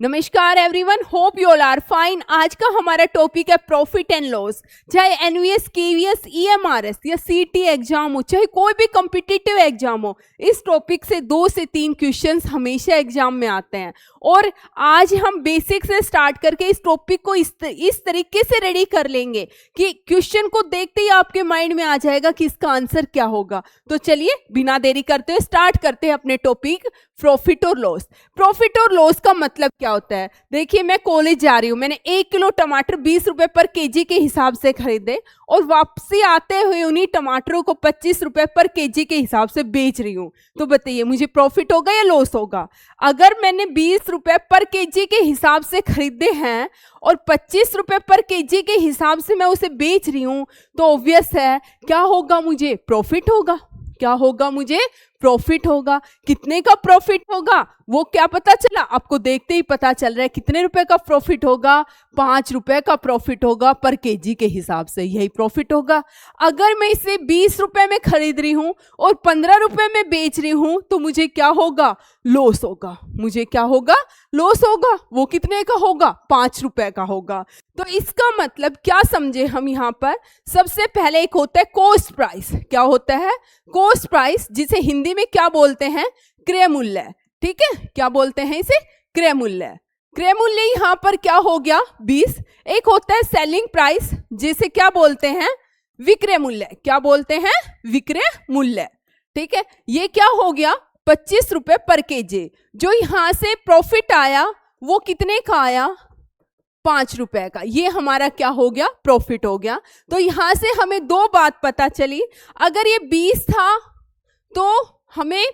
नमस्कार everyone, hope you all are fine. आज का हमारा टॉपिक है प्रॉफिट एंड लॉस। चाहे एनवीएस, केवीएस, ईएमआरएस या सीटी एग्जाम हो, चाहे कोई भी कॉम्पिटिटिव एग्जाम हो, इस टॉपिक से 2 से 3 क्वेश्चंस हमेशा एग्जाम में आते हैं। और आज हम बेसिक से स्टार्ट करके इस टॉपिक को इस तरीके से रेडी कर लेंगे कि क्वेश्चन को देखते ही आपके माइंड में आ जाएगा कि इसका आंसर क्या होगा। तो चलिए बिना देरी करते हुए स्टार्ट करते हैं अपने टॉपिक प्रॉफिट और लॉस। प्रॉफिट और लॉस का मतलब क्या होता है? देखिए, मैं कॉलेज जा रही हूँ, मैंने 1 किलो टमाटर 20 रुपए पर केजी के हिसाब से खरीदे और वापसी आते हुए उन्हीं टमाटरों को 25 रुपए पर केजी के हिसाब से बेच रही हूँ। तो बताइए मुझे प्रॉफिट होगा या लॉस होगा? अगर मैंने 20 रुपए पर केजी के हिसाब से खरीदे हैं और 25 रुपए पर केजी के हिसाब से मैं उसे बेच रही हूँ, तो ऑब्वियस है क्या होगा, मुझे प्रॉफिट होगा। क्या होगा? मुझे प्रॉफिट होगा। कितने का प्रॉफिट होगा वो क्या पता चला? आपको देखते ही पता चल रहा है कितने रुपए का प्रॉफिट होगा। 5 रुपए का प्रॉफिट होगा पर केजी के हिसाब से, यही प्रॉफिट होगा। अगर मैं इसे 20 रुपए में खरीद रही हूं और 15 रुपए में बेच रही हूं, तो मुझे क्या होगा? लॉस होगा। मुझे क्या होगा? लॉस होगा। वो कितने का होगा? 5 रुपए का होगा। तो इसका मतलब क्या समझे हम यहाँ पर? सबसे पहले एक होता है कॉस्ट प्राइस। क्या होता है? कॉस्ट प्राइस, जिसे हिंदी में क्या बोलते हैं? क्रय मूल्य। ठीक है, क्या बोलते हैं इसे? क्रय मूल्य। क्रय मूल्य यहाँ पर क्या हो गया? 20। एक होता है सेलिंग प्राइस, जिसे क्या बोलते हैं? विक्रय मूल्य। क्या बोलते हैं? विक्रय मूल्य। ठीक है, ये क्या हो गया? 25 रुपए पर केजी। जो यहां से प्रॉफिट आया वो कितने का आया? 5 रुपए का। ये हमारा क्या हो गया? प्रॉफिट हो गया। तो यहां से हमें 2 बात पता चली। अगर ये 20 था तो हमें,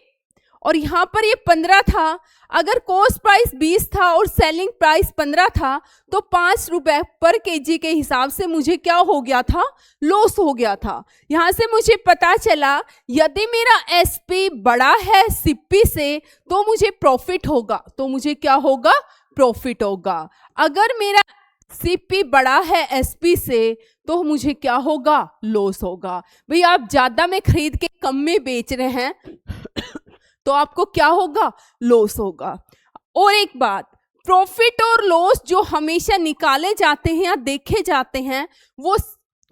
और यहां पर ये 15 था, अगर कॉस्ट प्राइस 20 था और सेलिंग प्राइस 15 था, तो 5 रुपए पर केजी के हिसाब से मुझे क्या हो गया था? लॉस हो गया था। यहां से मुझे पता चला यदि मेरा एसपी बड़ा है सीपी से तो मुझे प्रॉफिट होगा। तो मुझे क्या होगा? प्रॉफिट होगा। अगर मेरा सीपी बड़ा है एसपी से तो मुझे क्या होगा? लॉस होगा। भाई आप ज्यादा में खरीद के कम में बेच रहे हैं तो आपको क्या होगा? लॉस होगा। और एक बात, प्रॉफिट और लॉस जो हमेशा निकाले जाते हैं या देखे जाते हैं, वो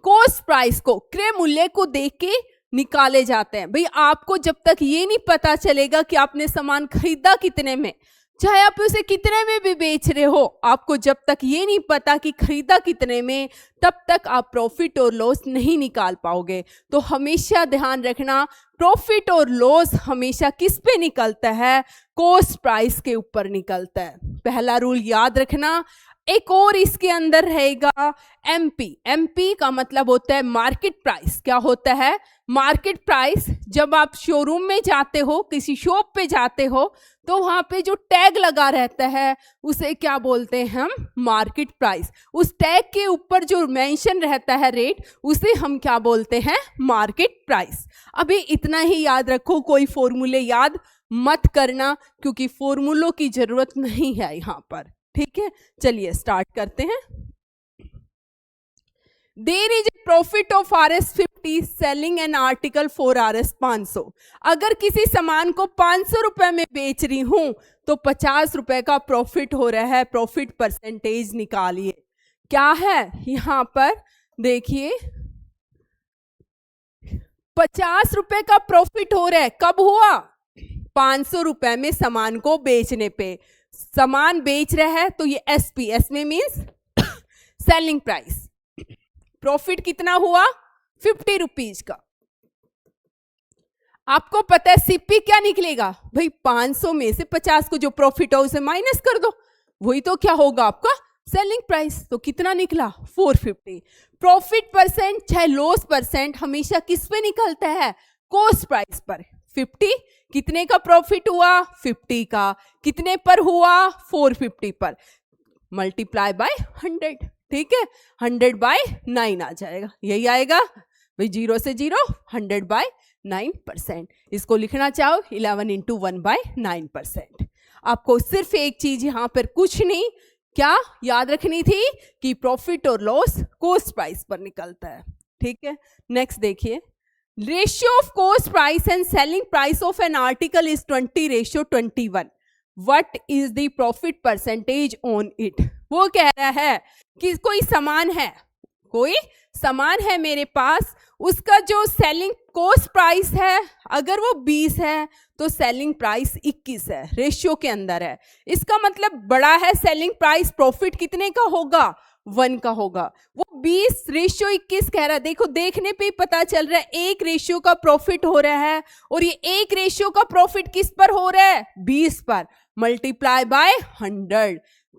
कॉस्ट प्राइस को, क्रय मूल्य को देख के निकाले जाते हैं। भाई आपको जब तक ये नहीं पता चलेगा कि आपने सामान खरीदा कितने में, चाहे आप उसे कितने में भी बेच रहे हो, आपको जब तक ये नहीं पता कि खरीदा कितने में, तब तक आप प्रॉफिट और लॉस नहीं निकाल पाओगे। तो हमेशा ध्यान रखना, प्रॉफिट और लॉस हमेशा किस पे निकलता है? कॉस्ट प्राइस के ऊपर निकलता है। पहला रूल याद रखना। एक और इसके अंदर रहेगा एमपी। एमपी का मतलब होता है मार्केट प्राइस। क्या होता है? Market price. जब आप शोरूम में जाते हो, किसी शॉप पे जाते हो, तो वहां पे जो टैग लगा रहता है उसे क्या बोलते हैं हम? Market price. उस टैग के ऊपर जो मेंशन रहता है रेट, उसे हम क्या बोलते हैं? Market price. अभी इतना ही याद रखो, कोई फॉर्मूले याद मत करना क्योंकि फॉर्मूलों की जरूरत नहीं है यहाँ पर। ठीक है, चलिए स्टार्ट करते हैं। There is a profit of Rs 50 selling an article for Rs 500। अगर किसी सामान को 500 रुपए में बेच रही हूं तो 50 रुपए का प्रॉफिट हो रहा है। प्रॉफिट परसेंटेज निकालिए। क्या है यहां पर? देखिए 50 रुपए का प्रॉफिट हो रहा है। कब हुआ? 500 रुपए में सामान को बेचने पे। सामान बेच रहा है तो ये SP, SP means selling price. Profit कितना हुआ? 50 रुपीज का। आपको पता है सीपी क्या निकलेगा? भाई 500 में से 50 को जो प्रॉफिट हो उसे माइनस कर दो, वही तो क्या होगा आपका? Selling price. तो कितना निकला? 450। प्रॉफिट परसेंट चाहे लॉस परसेंट हमेशा किस पे निकलता है? कॉस्ट प्राइस पर। 50 कितने का प्रॉफिट हुआ? 50 का। कितने पर हुआ? 450 पर। Multiply by 100। ठीक है, 100/9 आ जाएगा। यही आएगा भाई, 0 से 0, 100/9%। इसको लिखना चाहो 11 × 1/9%। आपको सिर्फ एक चीज यहां पर, कुछ नहीं, क्या याद रखनी थी कि प्रॉफिट और लॉस कॉस्ट प्राइस पर निकलता है। ठीक है, नेक्स्ट देखिए। Ratio of cost price and selling price of an article is 20:21। What is the profit percentage on it. वो कह रहा है कि कोई सामान है मेरे पास, उसका जो सेलिंग कॉस्ट प्राइस है अगर वो 20 है तो सेलिंग प्राइस 21 है, रेशियो के अंदर है। इसका मतलब बड़ा है सेलिंग प्राइस, प्रॉफिट कितने का होगा, 1 का होगा। वो 20 रेशियो 21 कह रहा है। देखो देखने पे ही पता चल रहा है 1 रेशियो का प्रॉफिट हो रहा है, और ये 1 रेशियो का प्रॉफिट किस पर हो रहा है, 20 पर, मल्टीप्लाई बाय 100,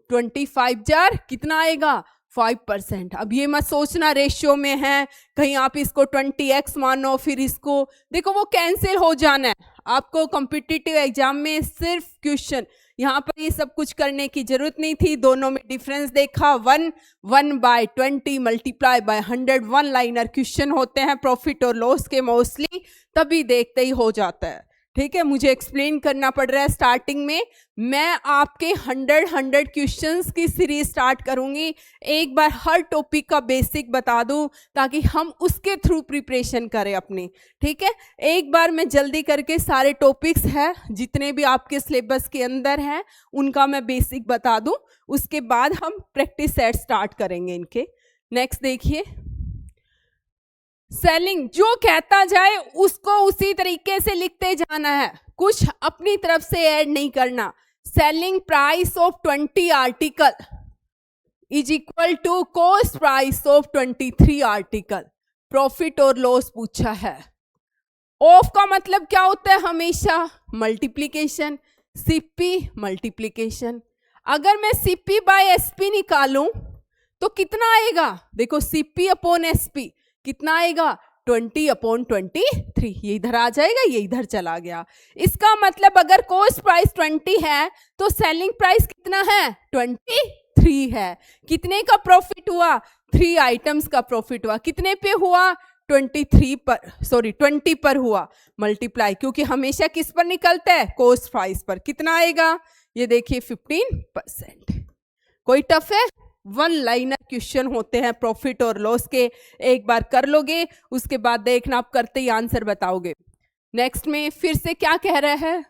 25 जार कितना आएगा, 5%। अब ये मत सोचना रेशियो में है, कहीं आप इसको 20x मानो फिर इसको, देखो वो कैंसिल हो जाना है। आपको कॉम्पिटिटिव एग्जाम में सिर्फ क्वेश्चन, यहाँ पर ये सब कुछ करने की जरूरत नहीं थी। दोनों में डिफरेंस देखा, 1/20 मल्टीप्लाई बाय 100, 1 लाइनर क्वेश्चन होते हैं प्रॉफिट और लॉस के मोस्टली, तभी देखते ही हो जाता है। ठीक है, मुझे एक्सप्लेन करना पड़ रहा है स्टार्टिंग में। मैं आपके 100 क्वेश्चंस की सीरीज स्टार्ट करूंगी, एक बार हर टॉपिक का बेसिक बता दूं ताकि हम उसके थ्रू प्रिपरेशन करें अपनी। ठीक है, एक बार मैं जल्दी करके सारे टॉपिक्स हैं जितने भी आपके सिलेबस के अंदर हैं उनका मैं बेसिक बता दूं, उसके बाद हम प्रैक्टिस सेट स्टार्ट करेंगे इनके। नेक्स्ट देखिए, सेलिंग जो कहता जाए उसको उसी तरीके से लिखते जाना है, कुछ अपनी तरफ से ऐड नहीं करना। Selling price of 20 article is equal to cost price of 23 article. Profit और लॉस पूछा है। ऑफ का मतलब क्या होता है, हमेशा मल्टीप्लीकेशन, सीपी मल्टीप्लीकेशन। अगर मैं सीपी बाय एसपी निकालूं तो कितना आएगा, देखो सीपी अपॉन एसपी कितना आएगा, 20/23। ये इधर आ जाएगा, ये इधर चला गया। इसका मतलब अगर कॉस्ट प्राइस 20 है तो सेलिंग प्राइस कितना है, 23 है। कितने का प्रॉफिट हुआ, 3 आइटम्स का प्रॉफिट हुआ। कितने पे हुआ, 20 पर हुआ, मल्टीप्लाई, क्योंकि हमेशा किस पर निकलता है, कॉस्ट प्राइस पर। कितना आएगा, ये देखिए 15%। कोई टफ है, 1 लाइनर क्वेश्चन होते हैं प्रॉफिट और लॉस के, एक बार कर लोगे उसके बाद देखना आप करते ही आंसर बताओगे। नेक्स्ट में फिर से क्या कह रहा है,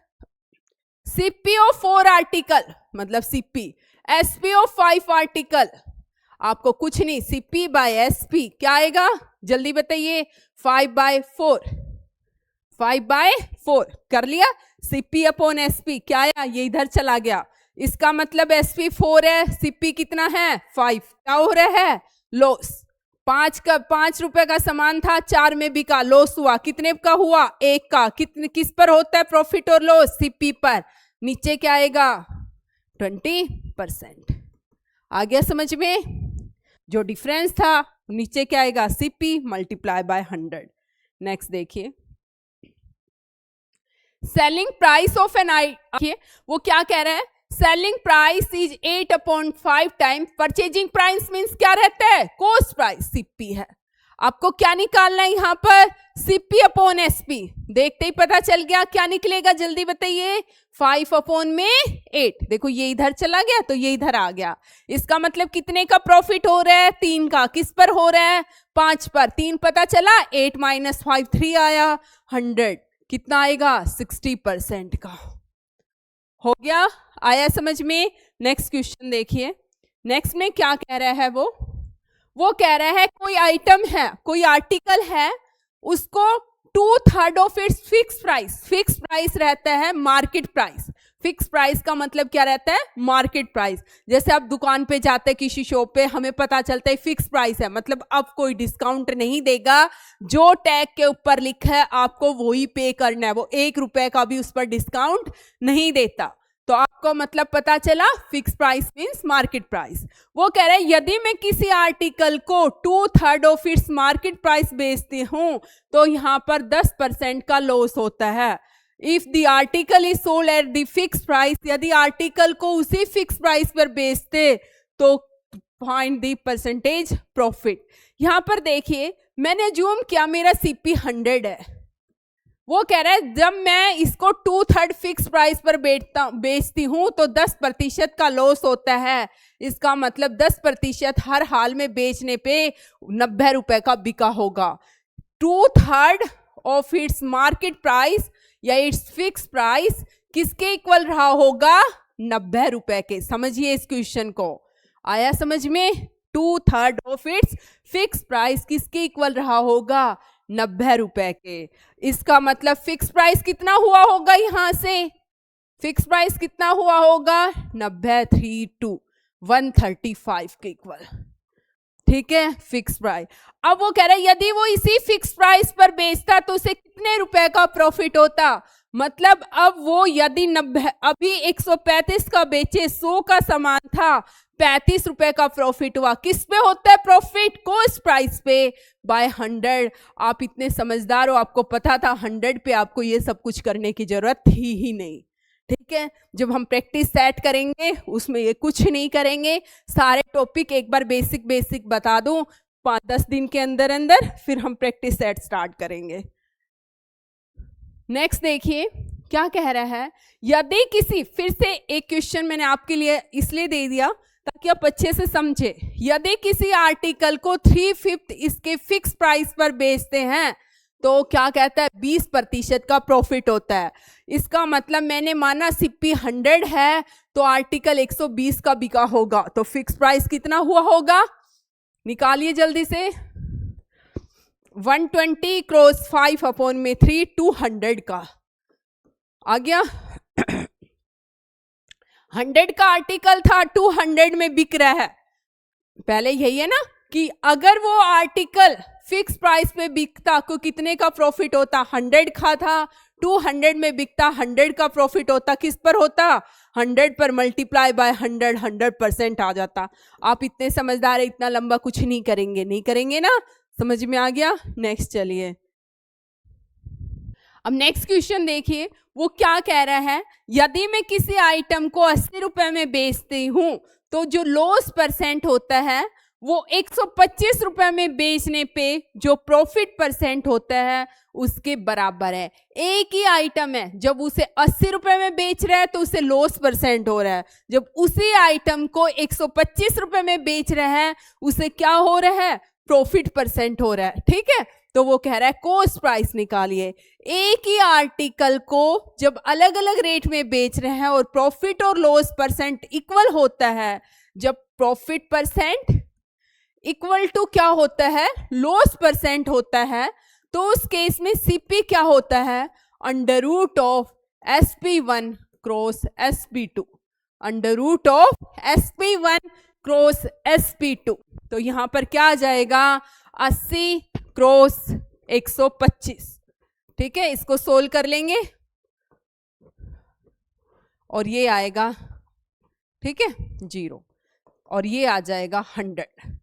सीपीओ 4 आर्टिकल मतलब सीपी, एसपीओ 5 आर्टिकल। आपको कुछ नहीं, सीपी बाय एसपी क्या आएगा, जल्दी बताइए, 5/4 कर लिया। सीपी अपॉन एसपी क्या आया, ये इधर चला गया। इसका मतलब एसपी 4 है, सीपी कितना है, 5। क्या हो रहा है, लॉस। 5 रुपए का सामान था, 4 में बिका, लॉस हुआ। कितने का हुआ, 1 का। किस पर होता है प्रॉफिट और लॉस, सीपी पर। नीचे क्या आएगा, 20%। आ गया समझ में, जो डिफरेंस था नीचे क्या आएगा, सीपी मल्टीप्लाई बाय 100। नेक्स्ट देखिए, selling price of an item, वो क्या कह रहा है, selling price is 8/5 times purchasing price. Means क्या रहता है, कॉस्ट प्राइस, सीपी है। आपको क्या निकालना है यहाँ पर, सीपी अपॉन एसपी। देखते ही पता चल गया क्या निकलेगा, जल्दी बताइए, 5/8। देखो ये इधर चला गया तो ये इधर आ गया। इसका मतलब कितने का प्रॉफिट हो रहा है, 3 का। किस पर हो रहा है, 5 पर। 3 पता चला, 8 - 5 3 आया, 100 कितना आएगा, 60% का। हो गया, आया समझ में। नेक्स्ट क्वेश्चन देखिए, नेक्स्ट में क्या कह रहा है, वो कह रहा है कोई आइटम है, कोई आर्टिकल है, उसको 2/3 ऑफ इट्स फिक्स प्राइस रहता है, मार्केट प्राइस। फिक्स प्राइस का मतलब क्या रहता है, मार्केट प्राइस। जैसे आप दुकान पे जाते हैं किसी शॉप पे, हमें पता चलता है फिक्स प्राइस है, मतलब अब कोई डिस्काउंट नहीं देगा, जो टैग के ऊपर लिखा है आपको वही पे करना है, वो 1 रुपए का भी उस पर डिस्काउंट नहीं देता। तो आपको मतलब पता चला, fix price means market price. वो कह रहे हैं यदि मैं किसी आर्टिकल को 2/3 ऑफ इट्स मार्केट प्राइस बेचती हूं तो यहां पर 10% का लॉस होता है। If the article is sold at the fix price, यदि आर्टिकल को उसी फिक्स प्राइस पर बेचते तो फाइंड द परसेंटेज प्रॉफिट। यहां पर देखिए मैंने जूम किया, मेरा सीपी 100 है। वो कह रहा है जब मैं इसको 2/3 फिक्स प्राइस पर बेचती हूं तो 10% का लॉस होता है। इसका मतलब 10% हर हाल में बेचने पे 90 रुपए का बिका होगा। 2/3 ऑफ इट्स मार्केट प्राइस या इट्स फिक्स प्राइस किसके इक्वल रहा होगा, 90 रुपए के। समझिए इस क्वेश्चन को, आया समझ में? 2/3 ऑफ इट्स फिक्स प्राइस किसके इक्वल रहा होगा? 90 रुपए के। इसका मतलब फिक्स प्राइस कितना हुआ होगा? यहां से फिक्स प्राइस कितना हुआ होगा? 90 3 2 135 के इक्वल। ठीक है, फिक्स प्राइस। अब वो कह रहा है यदि वो इसी फिक्स प्राइस पर बेचता तो उसे कितने रुपए का प्रॉफिट होता? मतलब अब वो यदि 90 अभी 135 का बेचे, 100 का सामान था, 35 रुपए का प्रॉफिट हुआ। किस पे होता है प्रॉफिट? कॉस्ट प्राइस पे बाय 100। आप इतने समझदार हो, आपको पता था 100 पे आपको ये सब कुछ करने की जरूरत थी ही नहीं। ठीक है, जब हम प्रैक्टिस सेट करेंगे उसमें ये कुछ नहीं करेंगे। सारे टॉपिक एक बार बेसिक बेसिक बता दूं 5-10 दिन के अंदर अंदर, फिर हम प्रैक्टिस सेट स्टार्ट करेंगे। नेक्स्ट देखिए क्या कह रहा है। यदि किसी, फिर से एक क्वेश्चन मैंने आपके लिए इसलिए दे दिया ताकि आप अच्छे से समझे। यदि किसी आर्टिकल को 3/5 इसके फिक्स प्राइस पर बेचते हैं तो क्या कहता है? 20% का प्रॉफिट होता है। इसका मतलब मैंने माना सीपी 100 है तो आर्टिकल 120 का बिका होगा, तो फिक्स प्राइस कितना हुआ होगा? निकालिए जल्दी से। 120 क्रॉस 5/3 200 का आ गया। 100 का आर्टिकल था, 200 में बिक रहा है। पहले यही है ना कि अगर वो आर्टिकल फिक्स प्राइस पे बिकता तो कितने का प्रॉफिट होता? 100 का था, 200 में बिकता, 100 का प्रॉफिट होता। किस पर होता? 100 पर मल्टीप्लाई बाय 100, 100% आ जाता। आप इतने समझदार है, इतना लंबा कुछ नहीं करेंगे, नहीं करेंगे ना? समझ में आ गया? नेक्स्ट चलिए, अब नेक्स्ट क्वेश्चन देखिए वो क्या कह रहा है। यदि मैं किसी आइटम को 80 रुपए में बेचती हूं तो जो लॉस परसेंट होता है वो 125 रुपए में बेचने पे जो प्रॉफिट परसेंट होता है उसके बराबर है। एक ही आइटम है, जब उसे 80 रुपए में बेच रहा है तो उसे लॉस परसेंट हो रहा है, जब उसी आइटम को 125 रुपए में बेच रहा है उसे क्या हो रहा है? प्रॉफिट परसेंट हो रहा है। ठीक है, तो वो कह रहा है कॉस्ट प्राइस निकालिए। एक ही आर्टिकल को जब अलग अलग रेट में बेच रहे हैं और प्रॉफिट और लॉस परसेंट इक्वल होता है, जब प्रॉफिट परसेंट इक्वल टू क्या होता है? लॉस परसेंट होता है, तो उस केस में सीपी क्या होता है? Under root of SP1 cross SP2, under root of SP1 cross SP2। तो यहां पर क्या आ जाएगा? 80 क्रॉस 125। ठीक है, इसको सोल्व कर लेंगे और ये आएगा, ठीक है, 0 और ये आ जाएगा 100।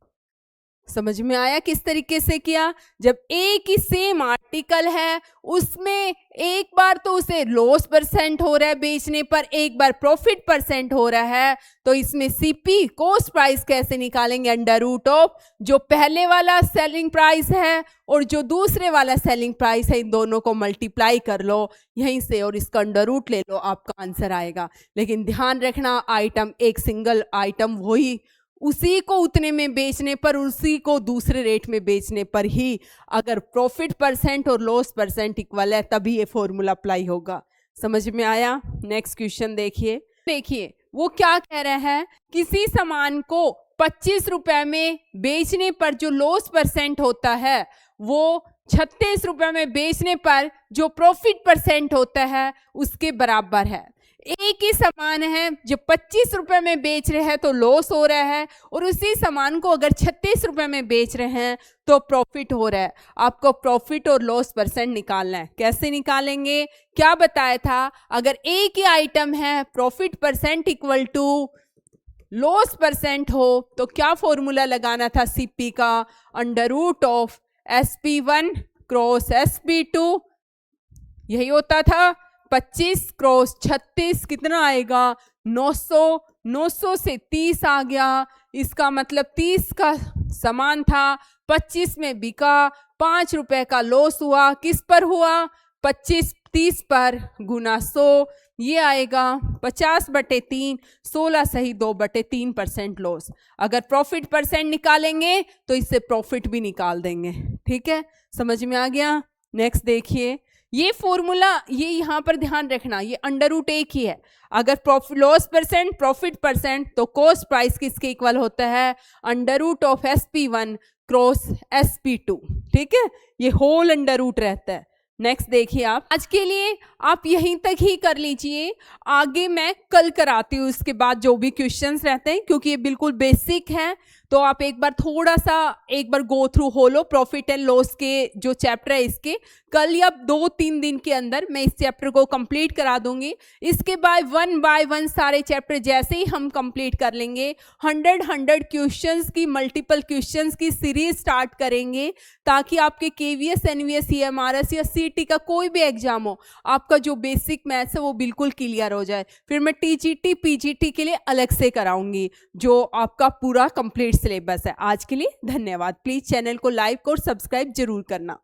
समझ में आया किस तरीके से किया? जब एक ही सेम आर्टिकल है उसमें एक बार तो उसे लॉस परसेंट हो रहा है बेचने पर, एक बार प्रॉफिट परसेंट हो रहा है, तो इसमें सीपी कॉस्ट प्राइस कैसे निकालेंगे? अंडर रूट ऑफ जो पहले वाला सेलिंग प्राइस है और जो दूसरे वाला सेलिंग प्राइस है, इन दोनों को मल्टीप्लाई कर लो यहीं से और इसका अंडर रूट ले लो, आपका आंसर आएगा। लेकिन ध्यान रखना आइटम एक सिंगल आइटम वही, उसी को उतने में बेचने पर, उसी को दूसरे रेट में बेचने पर ही अगर प्रॉफिट परसेंट और लॉस परसेंट इक्वल है तभी ये फॉर्मूला अप्लाई होगा। समझ में आया? नेक्स्ट क्वेश्चन देखिए वो क्या कह रहा है। किसी सामान को 25 रुपए में बेचने पर जो लॉस परसेंट होता है वो 36 रुपए में बेचने पर जो प्रॉफिट परसेंट होता है उसके बराबर है। एक ही सामान है, जो 25 रुपए में बेच रहे हैं तो लॉस हो रहा है, और उसी सामान को अगर 36 रुपए में बेच रहे हैं तो प्रॉफिट हो रहा है। आपको प्रॉफिट और लॉस परसेंट निकालना है। कैसे निकालेंगे? क्या बताया था? अगर एक ही आइटम है, profit percent equal to loss percent हो तो क्या फॉर्मूला लगाना था सीपी का? Under root of SP1 cross SP2, यही होता था। 25 क्रॉस 36 कितना आएगा? 900। 900 से 30 आ गया, इसका मतलब 30 का सामान था, 25 में बिका, 5 रुपए का लॉस हुआ। किस पर हुआ? 25 30 पर गुना 100, ये आएगा 50/3, 16 सही 2/3% लॉस। अगर प्रॉफिट परसेंट निकालेंगे तो इससे प्रॉफिट भी निकाल देंगे। ठीक है, समझ में आ गया? नेक्स्ट देखिए, ये फॉर्मूला ये यहाँ पर ध्यान रखना, ये अंडर रूट एक ही है। अगर लॉस परसेंट प्रॉफिट परसेंट तो कॉस्ट प्राइस किसके इक्वल होता है, under root of SP1 cross SP2, ठीक है, ये होल अंडर रूट रहता है। नेक्स्ट देखिए आप, आज के लिए आप यहीं तक ही कर लीजिए, आगे मैं कल कराती हूँ इसके बाद जो भी क्वेश्चंस रहते हैं, क्योंकि ये बिल्कुल बेसिक है। तो आप एक बार थोड़ा सा एक बार गो थ्रू हो लो प्रॉफिट एंड लॉस के जो चैप्टर है इसके। कल या 2-3 दिन के अंदर मैं इस चैप्टर को कंप्लीट करा दूंगी। इसके बाद वन बाय वन सारे चैप्टर जैसे ही हम कंप्लीट कर लेंगे 100 क्वेश्चंस की, मल्टीपल क्वेश्चंस की सीरीज स्टार्ट करेंगे, ताकि आपके KVS NVS EMRS या CT का कोई भी एग्जाम हो, आपका जो बेसिक मैथ्स है वो बिल्कुल क्लियर हो जाए। फिर मैं TGT PGT के लिए अलग से कराऊंगी जो आपका पूरा कंप्लीट सिलेबस है। आज के लिए धन्यवाद। प्लीज चैनल को लाइक और सब्सक्राइब जरूर करना।